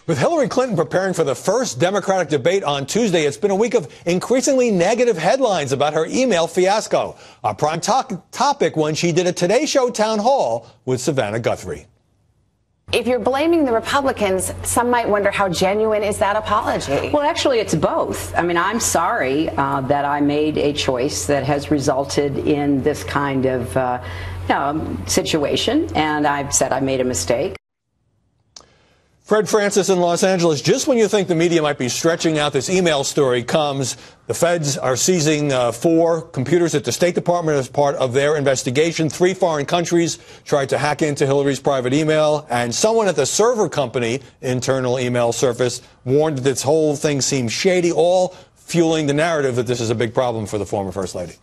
With Hillary Clinton preparing for the first Democratic debate on Tuesday, it's been a week of increasingly negative headlines about her email fiasco. Our prime topic when she did a Today Show town hall with Savannah Guthrie. If you're blaming the Republicans, some might wonder how genuine is that apology? Well, actually, it's both. I mean, I'm sorry that I made a choice that has resulted in this kind of situation, and I've said I made a mistake. Fred Francis in Los Angeles, just when you think the media might be stretching out this email story comes, the feds are seizing 4 computers at the State Department as part of their investigation. 3 foreign countries tried to hack into Hillary's private email, and someone at the server company internal email service warned that this whole thing seems shady, all fueling the narrative that this is a big problem for the former First Lady.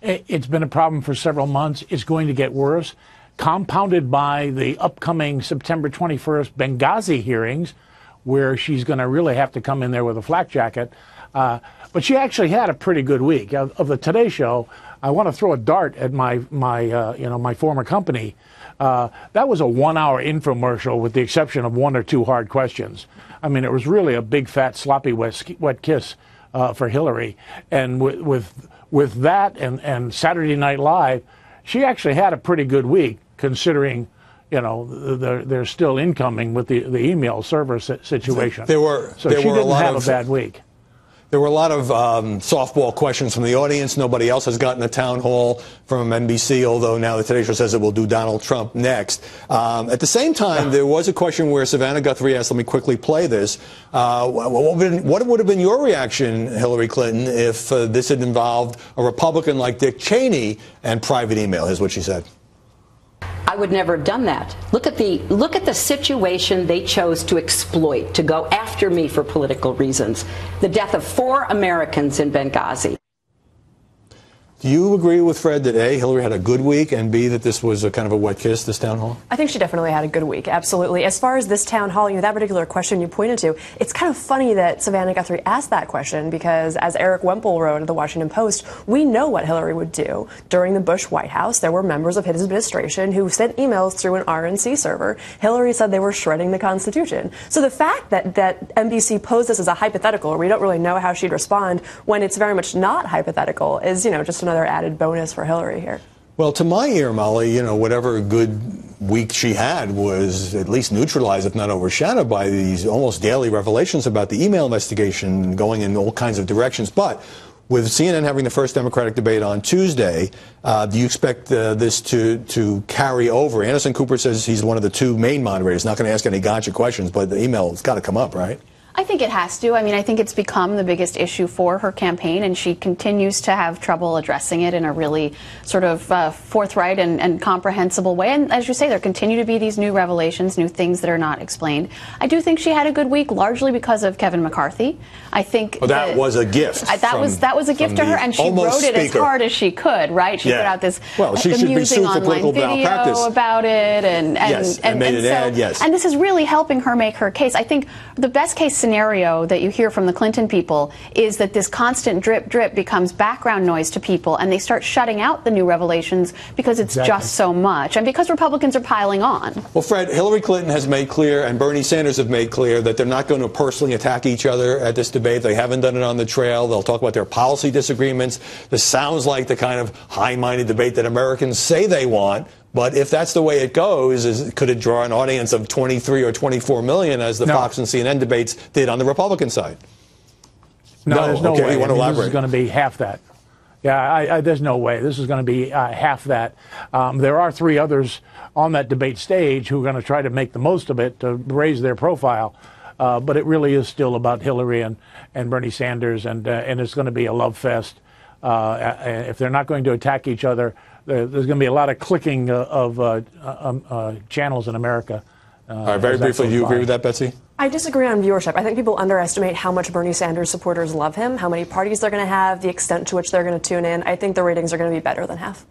It's been a problem for several months. It's going to get worse, compounded by the upcoming September 21st Benghazi hearings, where she's going to really have to come in there with a flak jacket. But she actually had a pretty good week. Of the Today Show, I want to throw a dart at my former company. That was a 1-hour infomercial with the exception of 1 or 2 hard questions. I mean, it was really a big, fat, sloppy, wet kiss for Hillary. And with that and Saturday Night Live, she actually had a pretty good week, considering, they're still incoming with the email server situation. She didn't have a bad week. There were a lot of softball questions from the audience. Nobody else has gotten a town hall from NBC, although now the Today Show says it will do Donald Trump next. At the same time, there was a question where Savannah Guthrie asked, let me quickly play this. What would have been your reaction, Hillary Clinton, if this had involved a Republican like Dick Cheney and private email? Here's what she said. I would never have done that. Look at the situation they chose to exploit, to go after me for political reasons. The death of 4 Americans in Benghazi. Do you agree with Fred that A, Hillary had a good week, and B, that this was a kind of a wet kiss, this town hall? I think she definitely had a good week, absolutely. As far as this town hall, that particular question you pointed to, it's kind of funny that Savannah Guthrie asked that question because, as Eric Wemple wrote at the Washington Post, we know what Hillary would do. During the Bush White House, there were members of his administration who sent emails through an RNC server. Hillary said they were shredding the Constitution. So the fact that NBC posed this as a hypothetical, or we don't really know how she'd respond when it's very much not hypothetical, is, just another added bonus for Hillary here. Well, to my ear, Molly, whatever good week she had was at least neutralized, if not overshadowed, by these almost daily revelations about the email investigation going in all kinds of directions. But with CNN having the first Democratic debate on Tuesday, do you expect this to carry over? Anderson Cooper says he's one of the 2 main moderators, not going to ask any gotcha questions, but the email's got to come up, right? I think it has to. I mean, I think it's become the biggest issue for her campaign, and she continues to have trouble addressing it in a really sort of forthright and comprehensible way. And as you say, there continue to be these new revelations, new things that are not explained. I do think she had a good week, largely because of Kevin McCarthy. I think that was a gift. That was a gift to her, and she wrote it as hard as she could, right? She put out this amusing online video about it, and made an ad, yes. And this is really helping her make her case. I think the best case scenario that you hear from the Clinton people is that this constant drip becomes background noise to people, and they start shutting out the new revelations because it's just so much, and because Republicans are piling on. Well, Fred, Hillary Clinton has made clear, and Bernie Sanders have made clear, that they're not going to personally attack each other at this debate. They haven't done it on the trail. They'll talk about their policy disagreements. This sounds like the kind of high-minded debate that Americans say they want. But if that's the way it goes, could it draw an audience of 23 or 24 million, as the Fox and CNN debates did on the Republican side? No, there's no way. You want to elaborate? This is going to be half that. Yeah, there's no way. This is going to be half that. There are 3 others on that debate stage who are going to try to make the most of it to raise their profile. But it really is still about Hillary and Bernie Sanders, and it's going to be a love fest. If they're not going to attack each other, there's going to be a lot of clicking of channels in America. All right, very briefly, do you agree with that, Betsy? I disagree on viewership. I think people underestimate how much Bernie Sanders supporters love him, how many parties they're going to have, the extent to which they're going to tune in. I think the ratings are going to be better than half.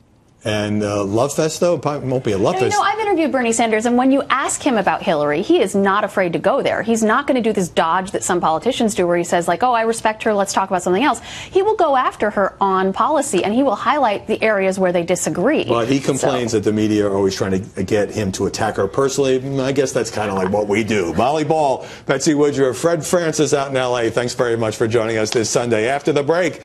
And Love Fest, though, probably won't be a Love Fest. I've interviewed Bernie Sanders, and when you ask him about Hillary, he is not afraid to go there. He's not going to do this dodge that some politicians do where he says, like, oh, I respect her, let's talk about something else. He will go after her on policy, and he will highlight the areas where they disagree. But he complains that the media are always trying to get him to attack her personally. I guess that's kind of like what we do. Molly Ball, Betsy Woodruff, Fred Francis out in L.A., thanks very much for joining us this Sunday. After the break.